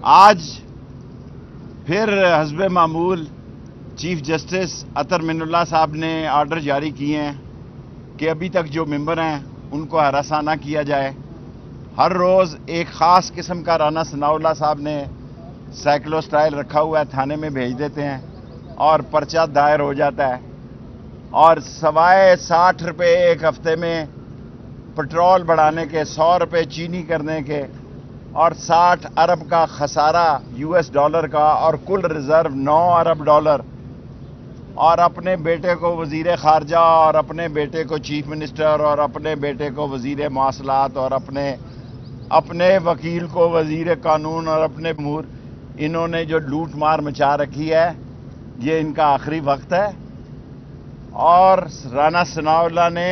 آج پھر حسب معمول چیف جسٹس اطہر من اللہ صاحب نے آرڈر جاری کیے ہیں کہ ابھی تک جو ممبر ہیں ان کو ہراساں نہ کیا جائے. ہر روز ایک خاص قسم کا رانا ثناء اللہ صاحب نے سائیکلو سٹائل رکھا ہوا ہے، تھانے میں بھیج دیتے ہیں اور پرچہ دائر ہو جاتا ہے. اور سوائے 60 روپے ایک ہفتے میں پٹرول بڑھانے کے، 100 روپے چینی کرنے کے اور 60 ارب کا خسارہ US ڈالر کا اور کل ریزرو 9 ارب ڈالر، اور اپنے بیٹے کو وزیر خارجہ اور اپنے بیٹے کو چیف منسٹر اور اپنے بیٹے کو وزیر مواصلات اور اپنے وکیل کو وزیر قانون اور اپنے امور، انہوں نے جو لوٹ مار مچا رکھی ہے، یہ ان کا آخری وقت ہے. اور رانا ثناء اللہ نے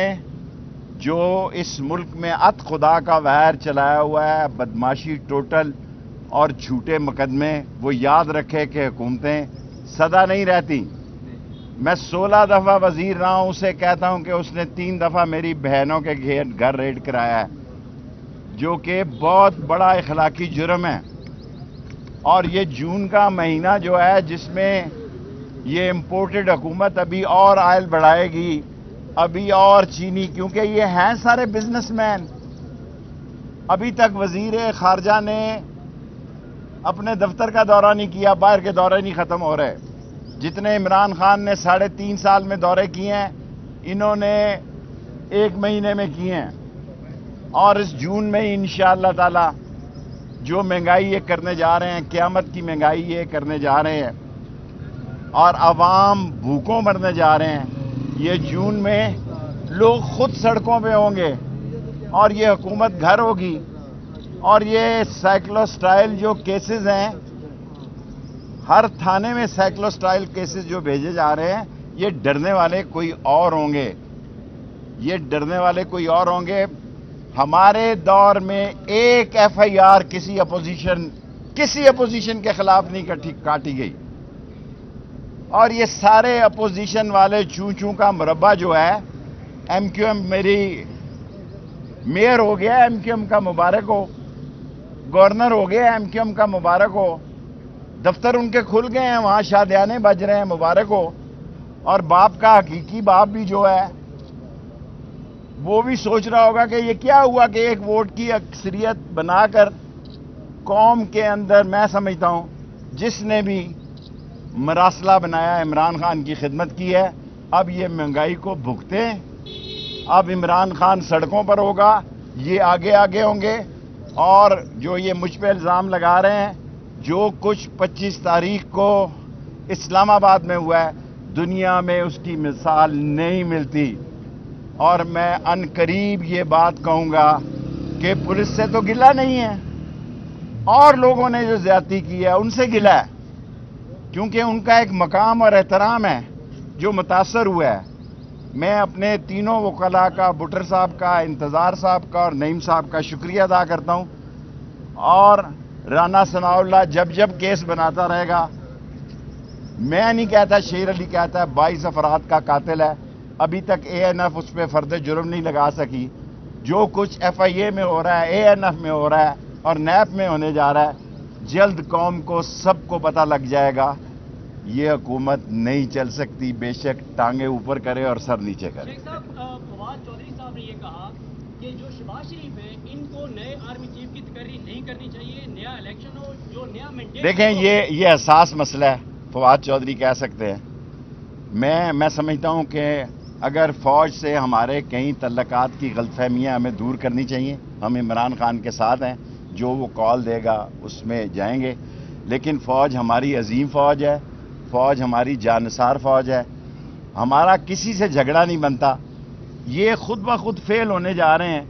جو اس ملک میں خدا کا ویر چلایا ہوا ہے، بدماشی ٹوٹل اور جھوٹے مقدمے، وہ یاد رکھے کہ حکومتیں سدا نہیں رہتی. میں 16 دفعہ وزیر رہا ہوں، اسے کہتا ہوں کہ اس نے 3 دفعہ میری بہنوں کے گھر ریڈ کرایا ہے، جو کہ بہت بڑا اخلاقی جرم ہے. اور یہ جون کا مہینہ جو ہے جس میں یہ امپورٹڈ حکومت ابھی اور آئل بڑھائے گی، ابھی اور چینی، کیونکہ یہ ہیں سارے بزنس مین. ابھی تک وزیر خارجہ نے اپنے دفتر کا دورہ نہیں کیا، باہر کے دورے نہیں ختم ہو رہے. جتنے عمران خان نے 3.5 سال میں دورے کیے ہیں، انہوں نے 1 مہینے میں کیے ہیں. اور اس جون میں انشاءاللہ تعالی جو مہنگائی یہ کرنے جا رہے ہیں، قیامت کی مہنگائی یہ کرنے جا رہے ہیں اور عوام بھوکوں مرنے جا رہے ہیں، یہ جون میں لوگ خود سڑکوں پہ ہوں گے اور یہ حکومت گھر ہوگی. اور یہ سائیکلو سٹائل جو کیسز ہیں، ہر تھانے میں سائیکلو سٹائل کیسز جو بھیجے جا رہے ہیں، یہ ڈرنے والے کوئی اور ہوں گے، یہ ڈرنے والے کوئی اور ہوں گے. ہمارے دور میں ایک FIR کسی اپوزیشن کے خلاف نہیں کاٹی گئی. اور یہ سارے اپوزیشن والے چوں کا مربع جو ہے، MQM میری میئر ہو گیا MQM کا، مبارک ہو. گورنر ہو گیا MQM کا، مبارک ہو. دفتر ان کے کھل گئے ہیں، وہاں شادیانے بج رہے ہیں، مبارک ہو. اور باپ کا حقیقی باپ بھی جو ہے وہ بھی سوچ رہا ہوگا کہ یہ کیا ہوا کہ ایک ووٹ کی اکثریت بنا کر قوم کے اندر، میں سمجھتا ہوں جس نے بھی مراسلہ بنایا، عمران خان کی خدمت کی ہے، اب یہ مہنگائی کو بھگتے ہیں. اب عمران خان سڑکوں پر ہوگا، یہ آگے ہوں گے. اور جو یہ مجھ پہ الزام لگا رہے ہیں، جو کچھ 25 تاریخ کو اسلام آباد میں ہوا ہے، دنیا میں اس کی مثال نہیں ملتی. اور میں ان قریب یہ بات کہوں گا کہ پولیس سے تو گلہ نہیں ہے، اور لوگوں نے جو زیادتی کی ہے ان سے گلہ ہے، کیونکہ ان کا ایک مقام اور احترام ہے جو متاثر ہوا ہے. میں اپنے تینوں وکلاء کا، بٹر صاحب کا، انتظار صاحب کا اور نعیم صاحب کا شکریہ ادا کرتا ہوں. اور رانا ثناء اللہ جب کیس بناتا رہے گا، میں نہیں کہتا، شیر علی کہتا ہے 22 افراد کا قاتل ہے. ابھی تک ANF اس پہ فرد جرم نہیں لگا سکی. جو کچھ FIA میں ہو رہا ہے، ANF میں ہو رہا ہے اور نیب میں ہونے جا رہا ہے، جلد قوم کو سب کو پتہ لگ جائے گا. یہ حکومت نہیں چل سکتی، بے شک ٹانگیں اوپر کرے اور سر نیچے کرے. شیخ صاحب، فواد چودھری صاحب نے یہ کہا کہ جو شہباز شریف ہیں، ان کو نئے آرمی چیف کی تقرری نہیں کرنی چاہیے، نیا الیکشن ہو، جو نیا مینڈیٹ. دیکھیں، یہ حساس مسئلہ ہے، فواد چودھری کہہ سکتے ہیں. میں سمجھتا ہوں کہ اگر فوج سے ہمارے کئی تعلقات کی غلط فہمیاں ہمیں دور کرنی چاہیے. ہم عمران خان کے ساتھ ہیں، جو وہ کال دے گا اس میں جائیں گے. لیکن فوج ہماری عظیم فوج ہے، فوج ہماری جانثار فوج ہے. ہمارا کسی سے جھگڑا نہیں بنتا. یہ خود بخود فیل ہونے جا رہے ہیں.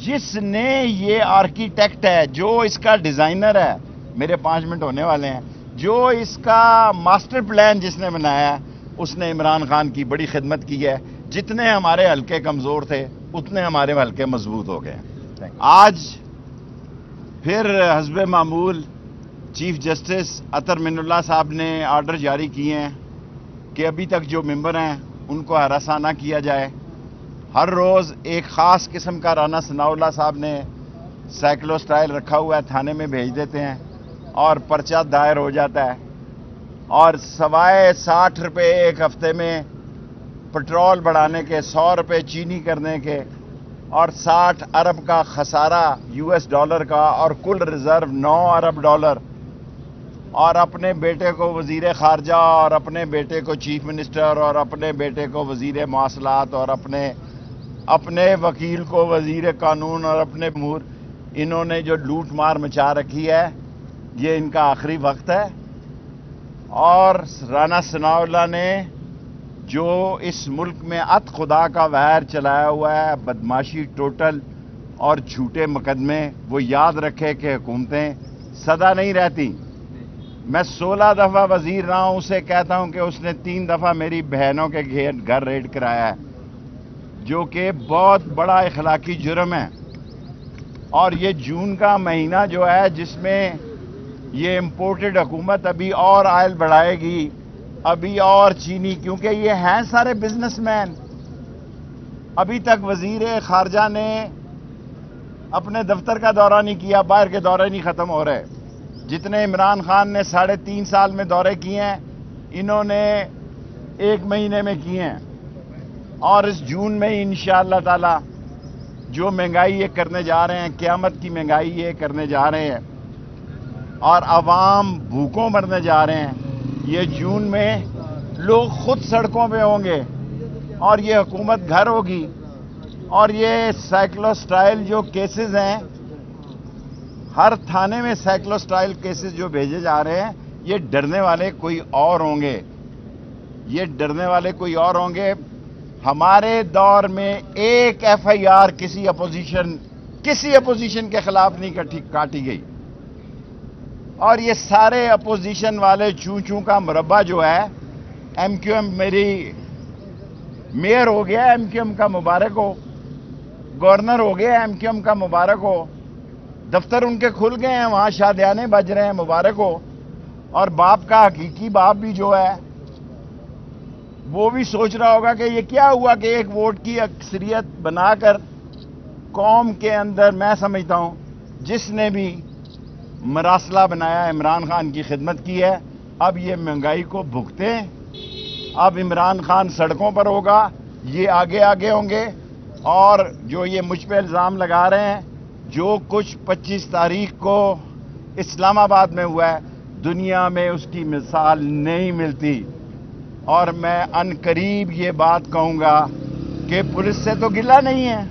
جس نے یہ آرکیٹیکٹ ہے، جو اس کا ڈیزائنر ہے، میرے 5 منٹ ہونے والے ہیں، جو اس کا ماسٹر پلان جس نے بنایا ہے، اس نے عمران خان کی بڑی خدمت کی ہے. جتنے ہمارے حلقے کمزور تھے، اتنے ہمارے حلقے مضبوط ہو گئے. آج پھر حسب معمول چیف جسٹس اطہر من اللہ صاحب نے آرڈر جاری کیے ہیں کہ ابھی تک جو ممبر ہیں ان کو ہراساں نہ کیا جائے. ہر روز ایک خاص قسم کا رانا ثناء اللہ صاحب نے سائیکلو سٹائل رکھا ہوا ہے، تھانے میں بھیج دیتے ہیں اور پرچہ دائر ہو جاتا ہے، اور سوائے 60 روپے ایک ہفتے میں پٹرول بڑھانے کے، 100 روپے چینی کرنے کے، اور 60 ارب کا خسارہ US ڈالر کا، اور کل ریزرو 9 ارب ڈالر، اور اپنے بیٹے کو وزیر خارجہ، اور اپنے بیٹے کو چیف منسٹر، اور اپنے بیٹے کو وزیر مواصلات، اور اپنے وکیل کو وزیر قانون، اور اپنے امور، انہوں نے جو لوٹ مار مچا رکھی ہے، یہ ان کا آخری وقت ہے۔ اور رانا ثناء اللہ نے جو اس ملک میں ات خدا کا وہر چلایا ہوا ہے، بدماشی ٹوٹل اور جھوٹے مقدمے، وہ یاد رکھے کہ حکومتیں سدا نہیں رہتی۔ میں 16 دفعہ وزیر رہا ہوں، اسے کہتا ہوں کہ اس نے 3 دفعہ میری بہنوں کے گھر ریڈ کرایا ہے، جو کہ بہت بڑا اخلاقی جرم ہے۔ اور یہ جون کا مہینہ جو ہے، جس میں یہ امپورٹڈ حکومت ابھی اور آئل بڑھائے گی، ابھی اور چینی، کیونکہ یہ ہیں سارے بزنس مین۔ ابھی تک وزیر خارجہ نے اپنے دفتر کا دورہ نہیں کیا، باہر کے دورے نہیں ختم ہو رہے۔ جتنے عمران خان نے 3.5 سال میں دورے کیے ہیں، انہوں نے 1 مہینے میں کیے ہیں۔ اور اس جون میں انشاءاللہ تعالی جو مہنگائی یہ کرنے جا رہے ہیں، قیامت کی مہنگائی یہ کرنے جا رہے ہیں، اور عوام بھوکوں مرنے جا رہے ہیں، یہ جون میں لوگ خود سڑکوں پہ ہوں گے، اور یہ حکومت گھر ہوگی۔ اور یہ سائیکلو سٹائل جو کیسز ہیں، ہر تھانے میں سائیکلو سٹائل کیسز جو بھیجے جا رہے ہیں، یہ ڈرنے والے کوئی اور ہوں گے، یہ ڈرنے والے کوئی اور ہوں گے۔ ہمارے دور میں ایک FIR کسی اپوزیشن کے خلاف نہیں کاٹی گئی، اور یہ سارے اپوزیشن والے چوں کا مربع جو ہے، MQM میری میئر ہو گیا MQM کا، مبارک ہو، گورنر ہو گیا MQM کا، مبارک ہو، دفتر ان کے کھل گئے ہیں، وہاں شادیانے بج رہے ہیں، مبارک ہو۔ اور باپ کا حقیقی باپ بھی جو ہے، وہ بھی سوچ رہا ہوگا کہ یہ کیا ہوا کہ ایک ووٹ کی اکثریت بنا کر قوم کے اندر، میں سمجھتا ہوں جس نے بھی مراسلہ بنایا، عمران خان کی خدمت کی ہے، اب یہ مہنگائی کو بھگتے ہیں۔ اب عمران خان سڑکوں پر ہوگا، یہ آگے ہوں گے، اور جو یہ مجھ پہ الزام لگا رہے ہیں، جو کچھ 25 تاریخ کو اسلام آباد میں ہوا ہے، دنیا میں اس کی مثال نہیں ملتی۔ اور میں ان قریب یہ بات کہوں گا کہ پولیس سے تو گلہ نہیں ہے،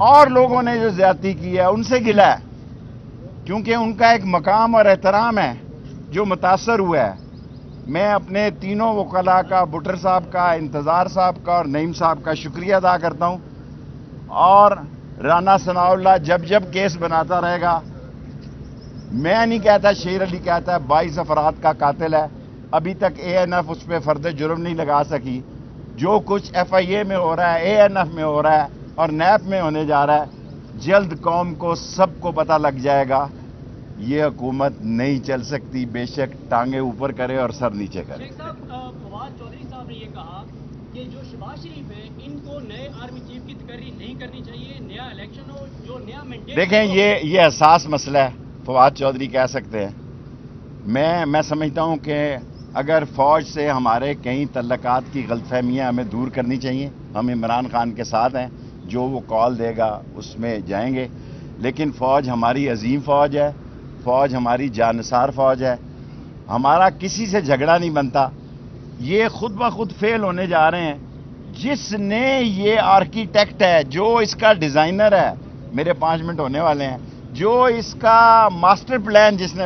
اور لوگوں نے جو زیادتی کی ہے ان سے گلہ ہے، کیونکہ ان کا ایک مقام اور احترام ہے جو متاثر ہوا ہے۔ میں اپنے تینوں وکلاء کا، بٹر صاحب کا، انتظار صاحب کا اور نعیم صاحب کا شکریہ ادا کرتا ہوں۔ اور رانا ثناء اللہ جب کیس بناتا رہے گا، میں نہیں کہتا، شیر علی کہتا ہے 22 افراد کا قاتل ہے، ابھی تک ANF اس پہ فرد جرم نہیں لگا سکی۔ جو کچھ FIA میں ہو رہا ہے، ANF میں ہو رہا ہے، اور نیب میں ہونے جا رہا ہے، جلد قوم کو سب کو پتہ لگ جائے گا۔ یہ حکومت نہیں چل سکتی، بے شک ٹانگیں اوپر کرے اور سر نیچے کرے۔ شیخ صاحب، فواد چودھری صاحب نے یہ کہا کہ جو شہباز شریف ہیں، ان کو نئے آرمی چیف کی تقرری نہیں کرنی چاہیے، نیا الیکشن ہو، جو نیا مینڈیٹ۔ دیکھیں، یہ حساس مسئلہ ہے، فواد چودھری کہہ سکتے ہیں۔ میں سمجھتا ہوں کہ اگر فوج سے ہمارے کئی تعلقات کی غلط فہمیاں ہمیں دور کرنی چاہیے، ہم عمران خان کے ساتھ ہیں، جو وہ کال دے گا اس میں جائیں گے، لیکن فوج ہماری عظیم فوج ہے، فوج ہماری جانثار فوج ہے، ہمارا کسی سے جھگڑا نہیں بنتا۔ یہ خود بخود فیل ہونے جا رہے ہیں۔ جس نے یہ آرکیٹیکٹ ہے، جو اس کا ڈیزائنر ہے، میرے 5 منٹ ہونے والے ہیں، جو اس کا ماسٹر پلان جس نے